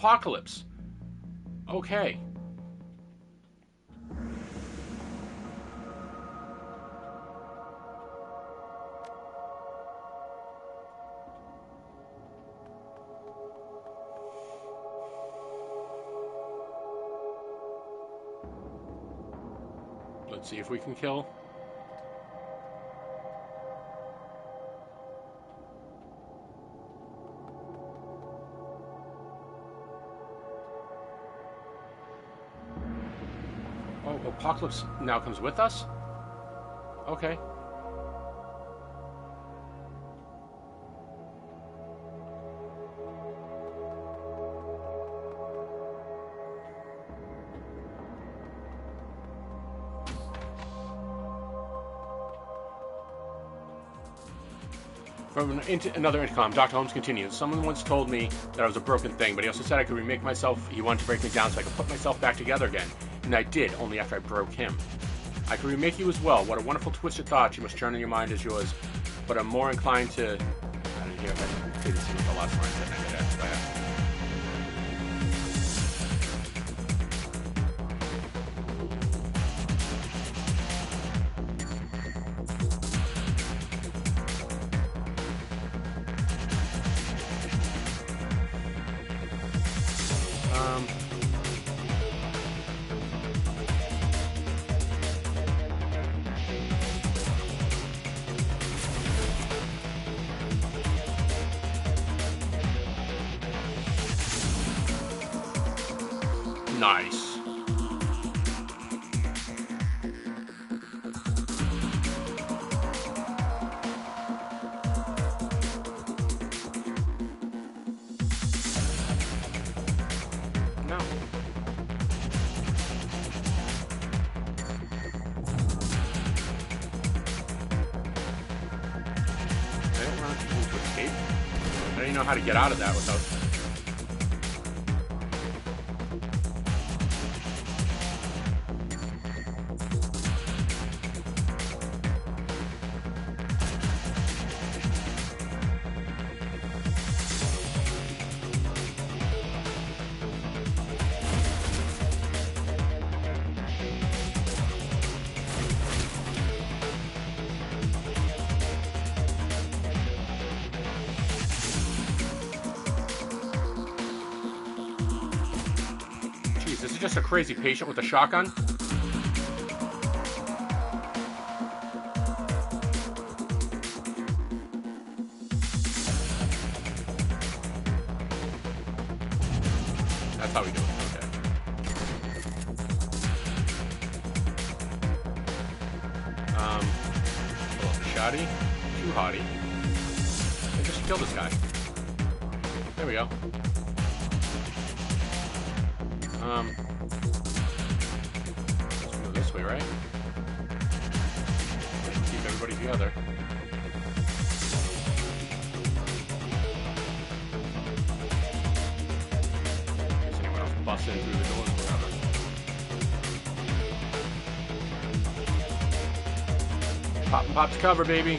apocalypse. Okay. Let's see if we can kill. Oh, Apocalypse now comes with us? Okay. From another intercom, Dr. Holmes continues. Someone once told me that I was a broken thing, but he also said I could remake myself. He wanted to break me down so I could put myself back together again. And I did, only after I broke him. I could remake you as well. What a wonderful twisted thought you must turn in your mind as yours. But I'm more inclined to... I didn't hear if I didn't see what the last line said. I did that. Nice. No. I didn't want to escape. I didn't know how to get out of that without... This is just a crazy patient with a shotgun. That's how we do it. Okay. A little shoddy, too hotty. And just kill this guy. There we go. Let's go this way, right? Keep everybody together. In case anyone else busts in through the doors or whatever. Pop and pop to cover, baby.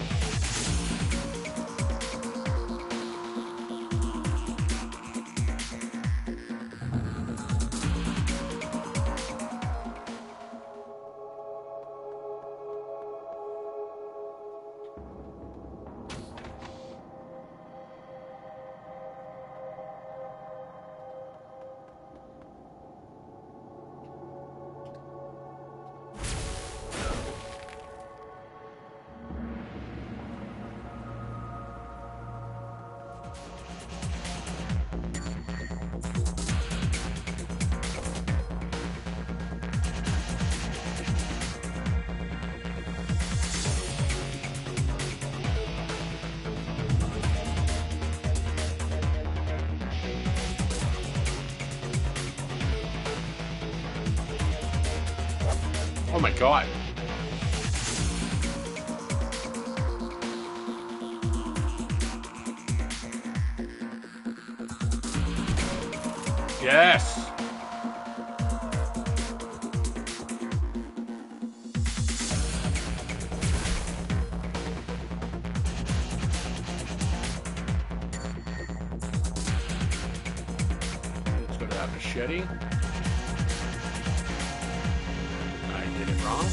Oh my god. Yes. Let's that machete. I did it wrong.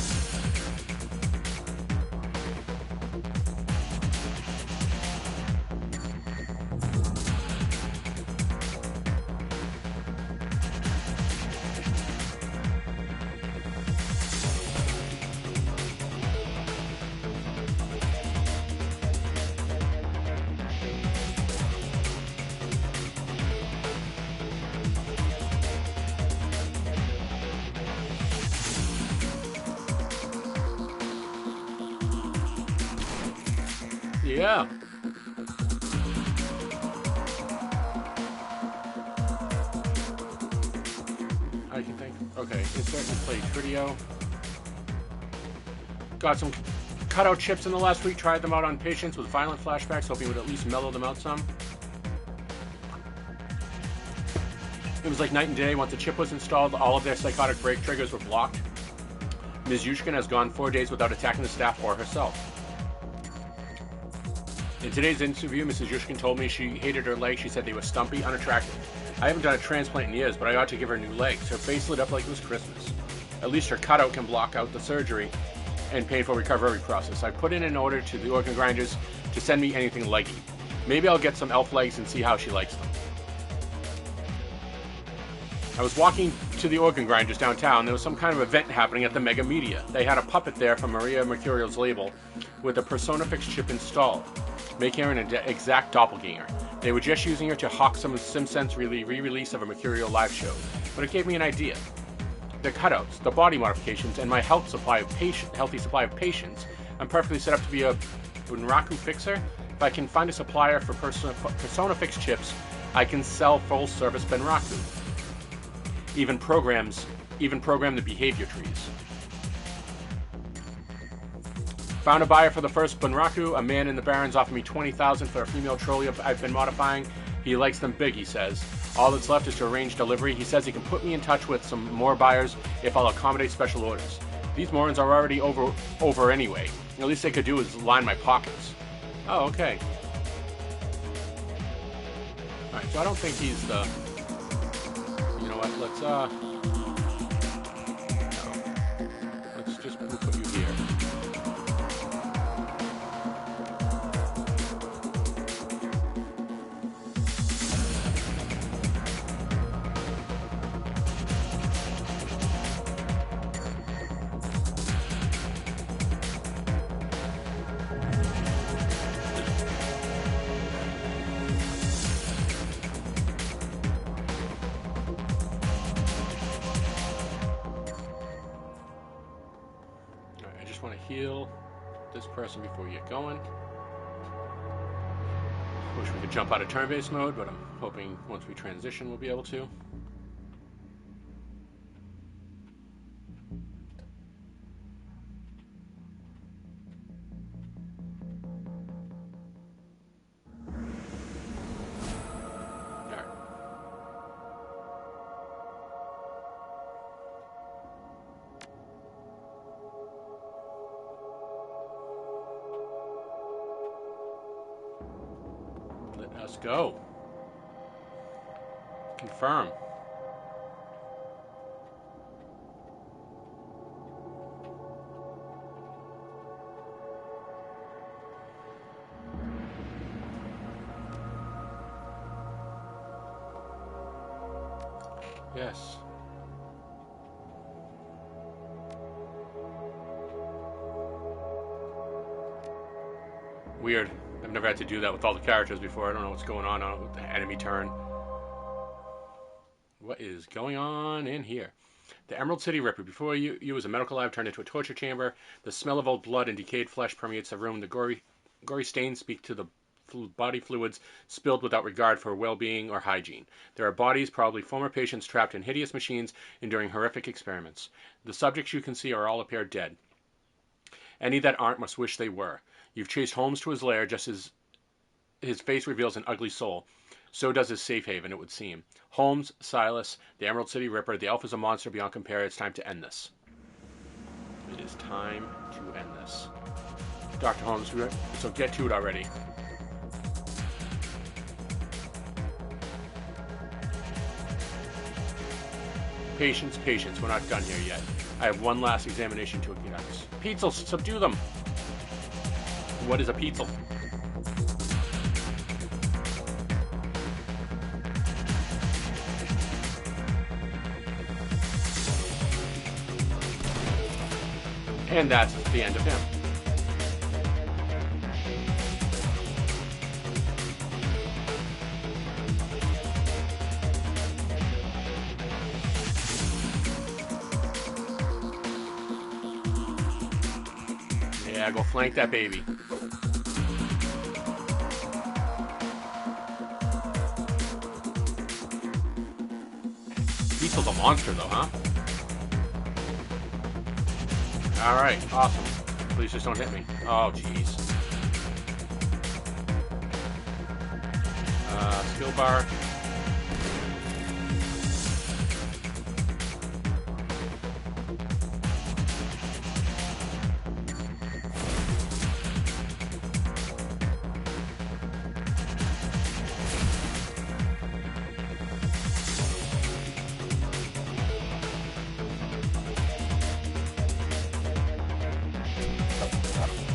Yeah. I can think. Okay, insert and play Trio. Got some cutout chips in the last week. Tried them out on patients with violent flashbacks, hoping it would at least mellow them out some. It was like night and day. Once the chip was installed, all of their psychotic break triggers were blocked. Ms. Yushkin has gone 4 days without attacking the staff or herself. In today's interview, Mrs. Yushkin told me she hated her legs. She said they were stumpy, unattractive. I haven't done a transplant in years, but I ought to give her new legs. Her face lit up like it was Christmas. At least her cutout can block out the surgery and painful recovery process. I put in an order to the organ grinders to send me anything leggy. Maybe I'll get some elf legs and see how she likes them. I was walking to the organ grinders downtown. There was some kind of event happening at the Mega Media. They had a puppet there from Maria Mercurial's label with a PersonaFix chip installed, making her an exact doppelganger. They were just using her to hawk some SimSense re-release of a Mercurial live show, but it gave me an idea. The cutouts, the body modifications, and my healthy supply of patience, I'm perfectly set up to be a Bunraku fixer. If I can find a supplier for PersonaFix chips, I can sell full-service Bunraku. Even program the behavior trees. Found a buyer for the first Bunraku. A man in the Barrens offered me $20,000 for a female trolley I've been modifying. He likes them big, he says. All that's left is to arrange delivery. He says he can put me in touch with some more buyers if I'll accommodate special orders. These morons are already over anyway. The least they could do is line my pockets. Oh, okay. Alright, so I don't think he's the... You know what, let's just put you here. Want to heal this person before you get going. Wish we could jump out of turn-based mode, but I'm hoping once we transition we'll be able to. Let's go. Confirm. Yes. Weird. I've never had to do that with all the characters before. I don't know what's going on with the enemy turn. What is going on in here? The Emerald City Ripper. Before you as a medical lab turned into a torture chamber. The smell of old blood and decayed flesh permeates the room. The gory stains speak to the body fluids spilled without regard for well-being or hygiene. There are bodies, probably former patients, trapped in hideous machines enduring horrific experiments. The subjects you can see all appear dead. Any that aren't must wish they were. You've chased Holmes to his lair just as his face reveals an ugly soul. So does his safe haven, it would seem. Holmes, Silas, the Emerald City Ripper, the elf is a monster beyond compare. It's time to end this. It is time to end this. Dr. Holmes, so get to it already. Patience, patience. We're not done here yet. I have one last examination to conduct. Petzels, subdue them! What is a Petzel? And that's the end of him. Yeah, go flank that baby. Diesel's a monster, though, huh? Alright, awesome. Please just don't hit me. Oh, jeez. Skill bar.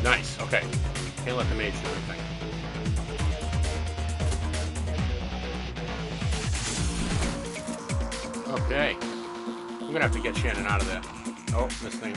Nice, okay. Can't let the mage do anything. Okay. I'm gonna have to get Shannon out of there. Oh, this thing.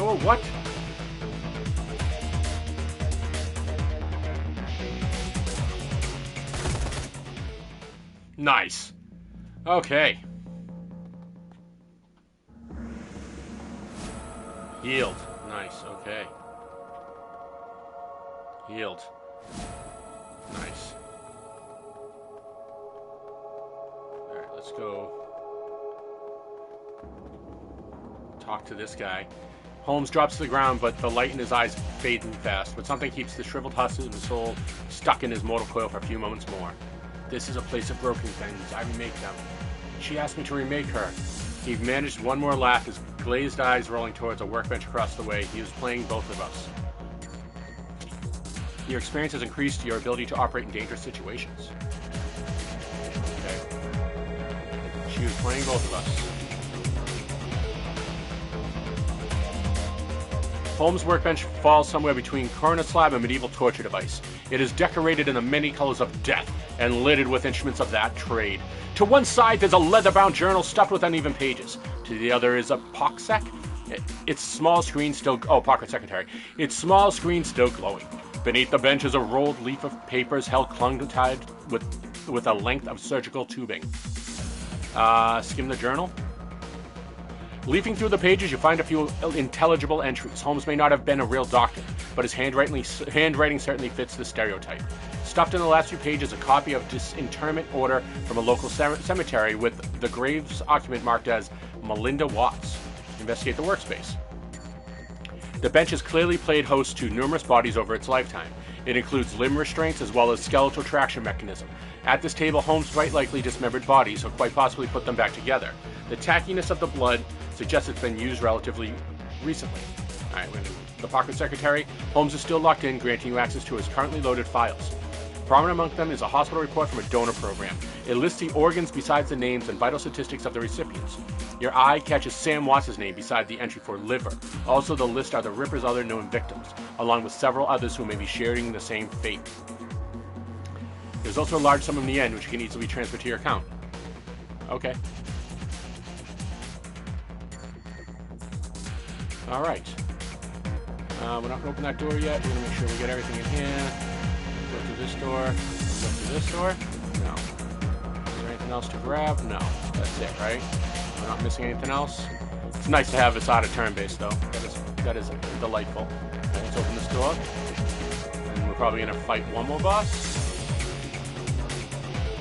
Oh, what? Nice. Okay. Healed. Nice, okay. Healed. Nice. Alright, let's go talk to this guy. Holmes drops to the ground, but the light in his eyes fading fast. But something keeps the shriveled husk of his soul stuck in his mortal coil for a few moments more. This is a place of broken things. I remake them. She asked me to remake her. He managed one more laugh, his glazed eyes rolling towards a workbench across the way. He was playing both of us. Your experience has increased your ability to operate in dangerous situations. Okay. She was playing both of us. Holmes' workbench falls somewhere between coroner slab and medieval torture device. It is decorated in the many colors of death and littered with instruments of that trade. To one side, there's a leather-bound journal stuffed with uneven pages. To the other is a pocket secretary. Its small screen still glowing. Beneath the bench is a rolled leaf of papers held tied with a length of surgical tubing. Skim the journal. Leafing through the pages, you find a few intelligible entries. Holmes may not have been a real doctor, but his handwriting certainly fits the stereotype. Stuffed in the last few pages, a copy of disinterment order from a local cemetery with the grave's occupant marked as Melinda Watts. Investigate the workspace. The bench has clearly played host to numerous bodies over its lifetime. It includes limb restraints as well as skeletal traction mechanism. At this table, Holmes quite likely dismembered bodies, or quite possibly put them back together. The tackiness of the blood suggests it's been used relatively recently. Alright, the pocket secretary. Holmes is still locked in, granting you access to his currently loaded files. Prominent among them is a hospital report from a donor program. It lists the organs besides the names and vital statistics of the recipients. Your eye catches Sam Watts' name beside the entry for liver. Also, the list are the Ripper's other known victims, along with several others who may be sharing the same fate. There's also a large sum in the end, which you can easily transfer to your account. Okay. Alright. We're not going to open that door yet. We're going to make sure we get everything in here. Go through this door. Go through this door. No. Is there anything else to grab? No. That's it, right? We're not missing anything else. It's nice to have this out of turn-based, though. That is delightful. Right, let's open this door. And we're probably going to fight one more boss.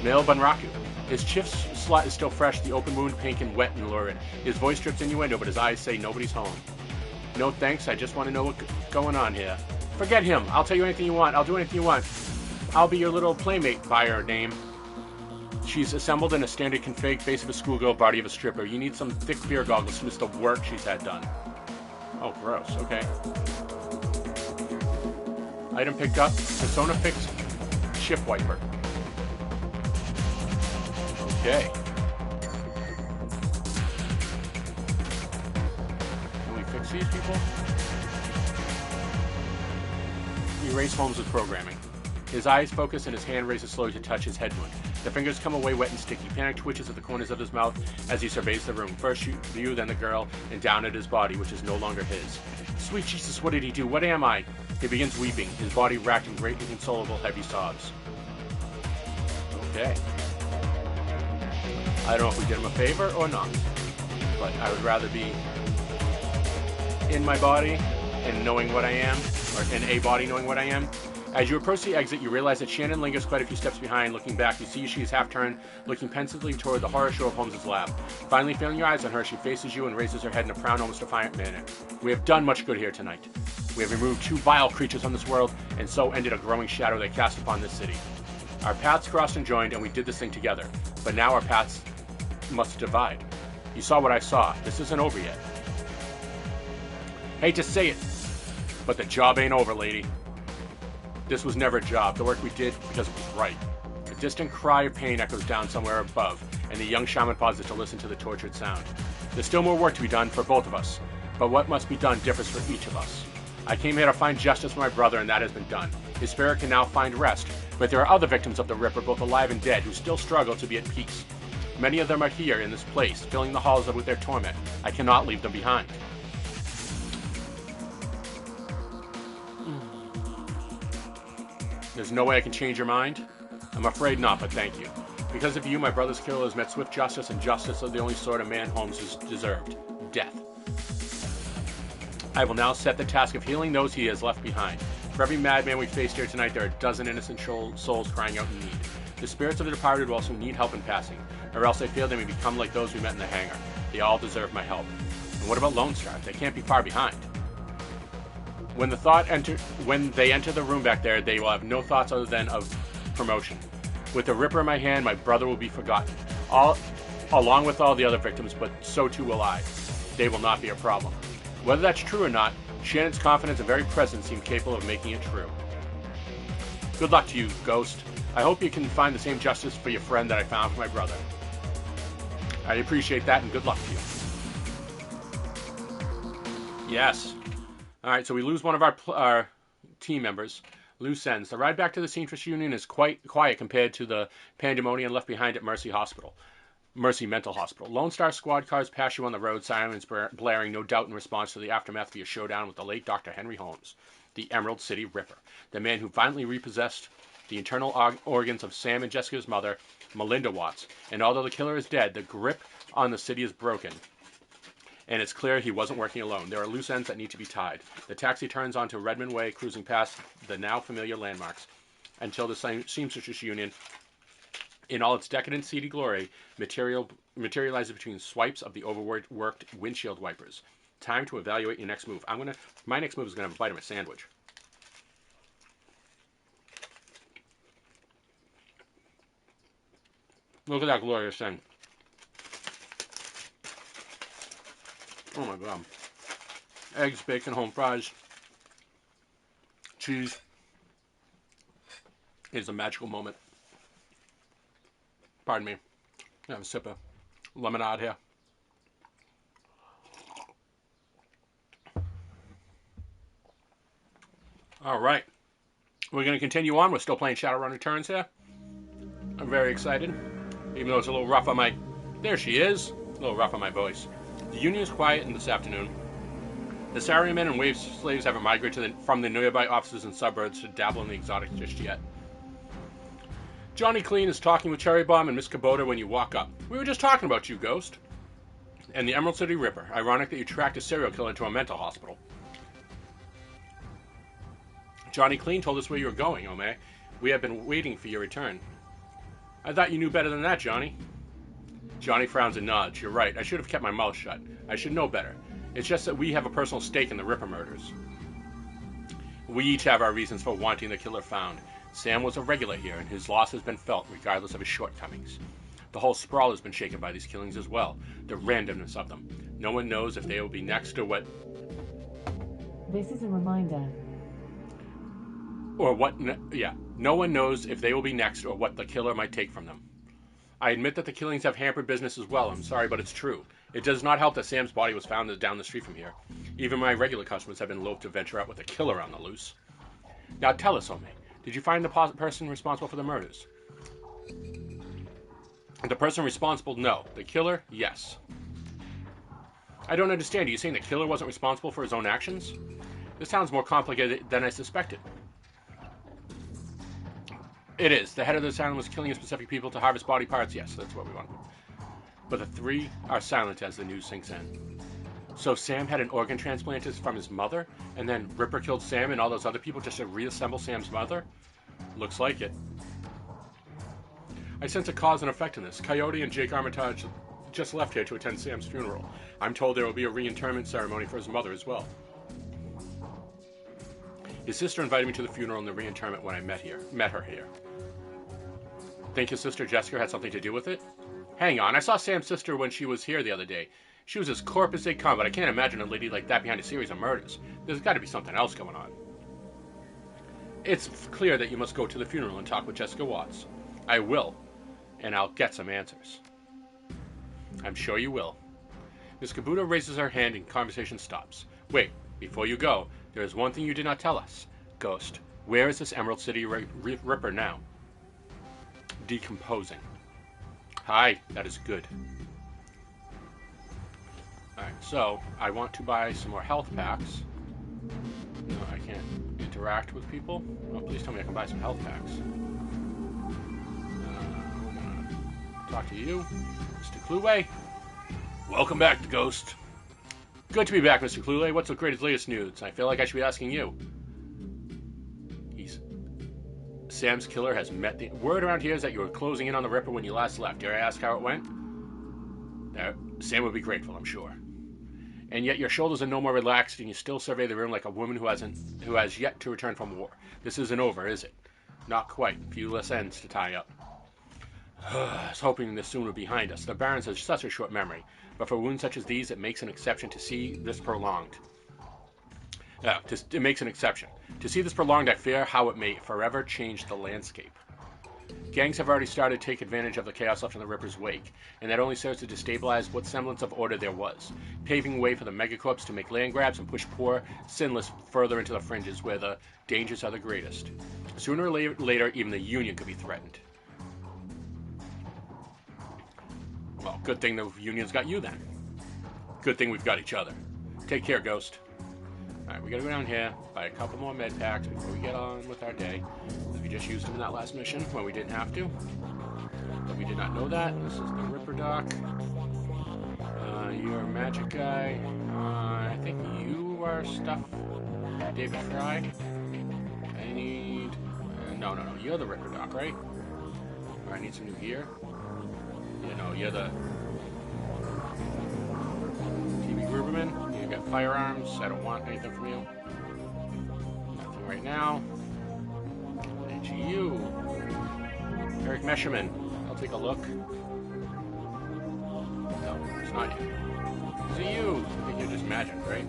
Male Bunraku. His chief's slot is still fresh, the open wound pink and wet and lurid. His voice drips innuendo, but his eyes say nobody's home. No thanks, I just want to know what's going on here. Forget him. I'll tell you anything you want. I'll do anything you want. I'll be your little playmate by her name. She's assembled in a standard config, face of a schoolgirl, body of a stripper. You need some thick beer goggles to miss the work she's had done. Oh, gross. Okay. Item picked up. Persona fixed shift wiper. Okay. Can we fix these people? Erase Holmes with programming. His eyes focus and his hand raises slowly to touch his head wound. The fingers come away wet and sticky. Panic twitches at the corners of his mouth as he surveys the room. First you, then the girl, and down at his body, which is no longer his. Sweet Jesus, what did he do? What am I? He begins weeping, his body racked in great inconsolable heavy sobs. Okay. I don't know if we did him a favor or not, but I would rather be in my body and knowing what I am, or in a body knowing what I am. As you approach the exit, you realize that Shannon lingers quite a few steps behind. Looking back, you see she is half-turned, looking pensively toward the horror show of Holmes' lab. Finally, failing your eyes on her, she faces you and raises her head in a proud, almost defiant manner. We have done much good here tonight. We have removed 2 vile creatures from this world, and so ended a growing shadow they cast upon this city. Our paths crossed and joined, and we did this thing together. But now our paths must divide. You saw what I saw. This isn't over yet. Hate to say it, but the job ain't over, lady. This was never a job. The work we did because it was right. A distant cry of pain echoes down somewhere above, and the young shaman pauses to listen to the tortured sound. There's still more work to be done for both of us, but what must be done differs for each of us. I came here to find justice for my brother, and that has been done. His spirit can now find rest, but there are other victims of the Ripper, both alive and dead, who still struggle to be at peace. Many of them are here in this place, filling the halls with their torment. I cannot leave them behind. There's no way I can change your mind? I'm afraid not, but thank you. Because of you, my brother's killer has met swift justice, and justice is the only sort of man Holmes has deserved. Death. I will now set the task of healing those he has left behind. For every madman we faced here tonight, there are a dozen innocent souls crying out in need. The spirits of the departed will also need help in passing, or else I fear they may become like those we met in the hangar. They all deserve my help. And what about Lone Star? They can't be far behind. When they enter the room back there, they will have no thoughts other than of promotion. With the Ripper in my hand, my brother will be forgotten, along with all the other victims, but so too will I. They will not be a problem. Whether that's true or not, Shannon's confidence and very presence seem capable of making it true. Good luck to you, Ghost. I hope you can find the same justice for your friend that I found for my brother. I appreciate that, and good luck to you. Yes. Alright, so we lose one of our team members. Loose ends. The ride back to the Seamstress Union is quite quiet compared to the pandemonium left behind at Mercy Mental Hospital. Lone Star squad cars pass you on the road, sirens blaring, no doubt in response to the aftermath of your showdown with the late Dr. Henry Holmes, the Emerald City Ripper, the man who violently repossessed the internal organs of Sam and Jessica's mother, Melinda Watts. And although the killer is dead, the grip on the city is broken. And it's clear he wasn't working alone. There are loose ends that need to be tied. The taxi turns onto Redmond Way, cruising past the now familiar landmarks, until the Seamstress Union, in all its decadent, seedy glory, materializes between swipes of the overworked windshield wipers. Time to evaluate your next move. My next move is going to have a bite of my sandwich. Look at that glorious thing. Oh my god. Eggs, bacon, home fries, cheese. It is a magical moment. Pardon me. I have a sip of lemonade here. All right. We're going to continue on. We're still playing Shadowrun Returns here. I'm very excited. Even though it's a little rough on my... There she is. A little rough on my voice. The Union is quiet in this afternoon. The salarymen and wage slaves haven't migrated from the nearby offices and suburbs to dabble in the exotic just yet. Johnny Clean is talking with Cherry Bomb and Miss Kubota when you walk up. We were just talking about you, Ghost. And the Emerald City Ripper. Ironic that you tracked a serial killer into a mental hospital. Johnny Clean told us where you were going, Ome. We have been waiting for your return. I thought you knew better than that, Johnny. Johnny frowns and nods. You're right. I should have kept my mouth shut. I should know better. It's just that we have a personal stake in the Ripper murders. We each have our reasons for wanting the killer found. Sam was a regular here, and his loss has been felt, regardless of his shortcomings. The whole sprawl has been shaken by these killings as well. The randomness of them. No one knows if they will be next or what... This is a reminder. Or what... Yeah. No one knows if they will be next or what the killer might take from them. I admit that the killings have hampered business as well. I'm sorry, but it's true. It does not help that Sam's body was found down the street from here. Even my regular customers have been loath to venture out with a killer on the loose. Now tell us, Ome, did you find the person responsible for the murders? The person responsible, no. The killer, yes. I don't understand. Are you saying the killer wasn't responsible for his own actions? This sounds more complicated than I suspected. It is. The head of the asylum was killing specific people to harvest body parts. Yes, that's what we want. But the three are silent as the news sinks in. So Sam had an organ transplanted from his mother, and then Ripper killed Sam and all those other people just to reassemble Sam's mother? Looks like it. I sense a cause and effect in this. Coyote and Jake Armitage just left here to attend Sam's funeral. I'm told there will be a reinterment ceremony for his mother as well. His sister invited me to the funeral and the reinterment when I met her here. Think his sister Jessica had something to do with it? Hang on, I saw Sam's sister when she was here the other day. She was as corp as they come, but I can't imagine a lady like that behind a series of murders. There's got to be something else going on. It's clear that you must go to the funeral and talk with Jessica Watts. I will, and I'll get some answers. I'm sure you will. Miss Kabuto raises her hand and conversation stops. Wait, before you go, there is one thing you did not tell us. Ghost, where is this Emerald City Ripper now? Decomposing. Hi, that is good. Alright, so I want to buy some more health packs. No, I can't interact with people. Oh, please tell me I can buy some health packs. Talk to you, Mr. Cluway. Welcome back, Ghost. Good to be back, Mr. Cluway. What's the greatest latest news? I feel like I should be asking you. Sam's killer has met the... Word around here is that you were closing in on the Ripper when you last left. Dare I ask how it went? Sam would be grateful, I'm sure. And yet your shoulders are no more relaxed and you still survey the room like a woman who has yet to return from war. This isn't over, is it? Not quite. Few less ends to tie up. I was hoping this soon would be behind us. The Barons has such a short memory, but for wounds such as these, it makes an exception to see this prolonged. It makes an exception. To see this prolonged, I fear how it may forever change the landscape. Gangs have already started to take advantage of the chaos left in the Ripper's wake, and that only serves to destabilize what semblance of order there was, paving way for the megacorps to make land grabs and push poor, sinless further into the fringes where the dangers are the greatest. Sooner or later, even the Union could be threatened. Well, good thing the Union's got you then. Good thing we've got each other. Take care, Ghost. Alright, we gotta go down here, buy a couple more med packs before we get on with our day. We just used them in that last mission when we didn't have to. But we did not know that. This is the Ripper Doc. You're a magic guy. I think you are stuff David Fry. I need... no, you're the Ripper Doc, right? Or I need some new gear. You know, you're the... TV Gruberman. You got firearms. I don't want anything from you. Nothing right now. AGU. Eric Mesherman. I'll take a look. No, it's not you. Is it you? I think you're just magic, right?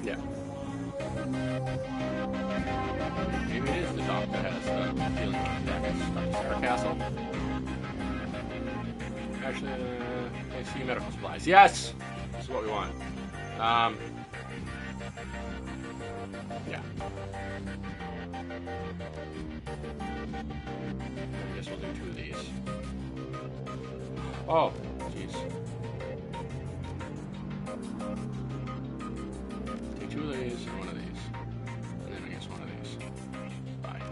Yeah. Maybe it is the doc that has the feeling of that. Sarah Castle. Actually, I see medical supplies. Yes! This is what we want. Yeah. I guess we'll do 2 of these. Oh, jeez. Take 2 of these and 1 of these. And then I guess 1 of these. Bye.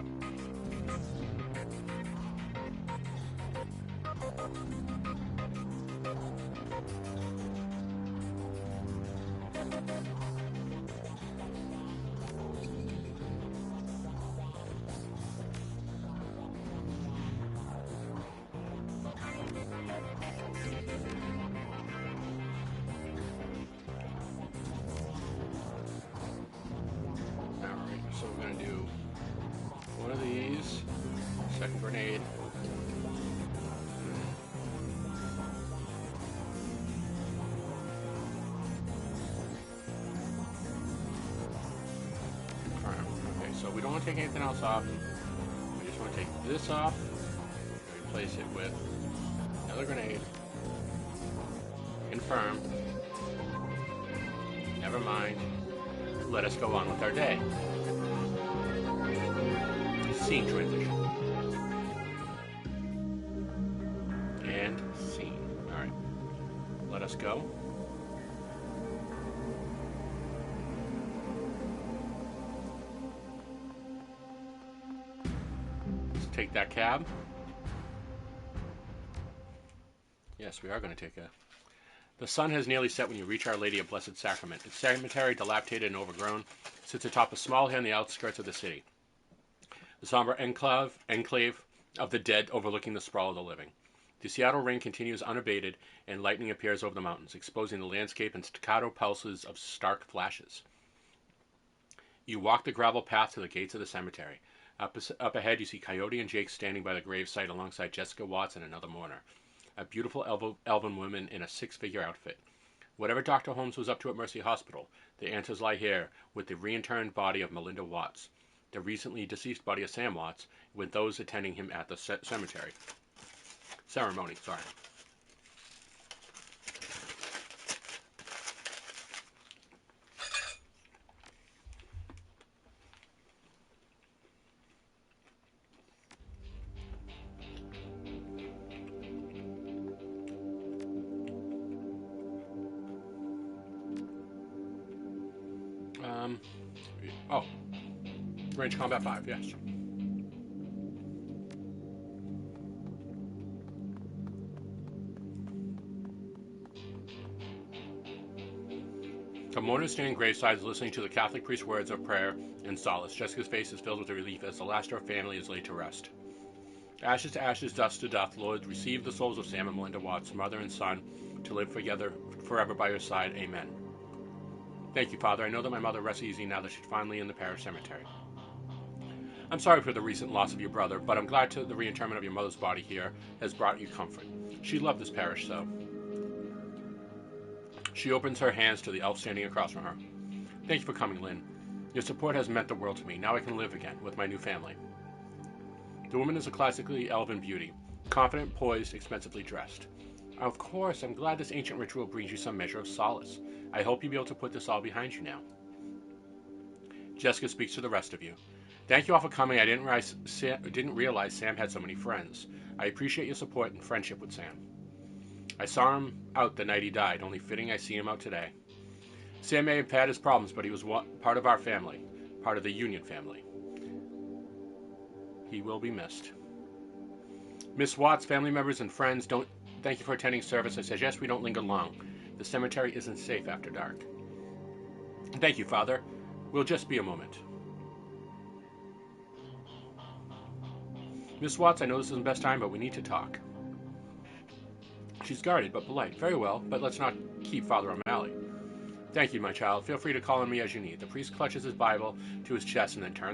So we're going to do 1 of these, second grenade. Okay, so we don't want to take anything else off. We just want to take this off and replace it with another grenade. Confirm. Never mind. Let us go on with our day. Scene transition. And scene. Alright. Let us go. Let's take that cab. Yes, we are going to take a... The sun has nearly set when you reach Our Lady of Blessed Sacrament. Its cemetery, dilapidated and overgrown, sits atop a small hill on the outskirts of the city. The somber enclave of the dead overlooking the sprawl of the living. The Seattle rain continues unabated, and lightning appears over the mountains, exposing the landscape in staccato pulses of stark flashes. You walk the gravel path to the gates of the cemetery. Up ahead, you see Coyote and Jake standing by the gravesite alongside Jessica Watts and another mourner, a beautiful elven woman in a 6-figure outfit. Whatever Dr. Holmes was up to at Mercy Hospital, the answers lie here with the reinterred body of Melinda Watts, the recently deceased body of Sam Watts, with those attending him at the cemetery. Ceremony, sorry. Oh. Range combat 5, yes. The mourners stand gravesides listening to the Catholic priest's words of prayer and solace. Jessica's face is filled with relief as the last of her family is laid to rest. Ashes to ashes, dust to dust, Lord, receive the souls of Sam and Melinda Watts, mother and son, to live together forever by your side. Amen. Thank you, Father. I know that my mother rests easy now that she's finally in the parish cemetery. I'm sorry for the recent loss of your brother, but I'm glad the reinterment of your mother's body here has brought you comfort. She loved this parish, so. She opens her hands to the elf standing across from her. Thank you for coming, Lynn. Your support has meant the world to me. Now I can live again with my new family. The woman is a classically elven beauty, confident, poised, expensively dressed. Of course, I'm glad this ancient ritual brings you some measure of solace. I hope you'll be able to put this all behind you now. Jessica speaks to the rest of you. Thank you all for coming. I didn't realize Sam had so many friends. I appreciate your support and friendship with Sam. I saw him out the night he died, only fitting I see him out today. Sam may have had his problems, but he was part of our family, part of the Union family. He will be missed. Miss Watts, family members, and friends, thank you for attending service. I suggest we don't linger long. The cemetery isn't safe after dark. Thank you, Father. We'll just be a moment. Miss Watts, I know this isn't the best time, but we need to talk. She's guarded, but polite. Very well, but let's not keep Father O'Malley. Thank you, my child. Feel free to call on me as you need. The priest clutches his Bible to his chest and then turns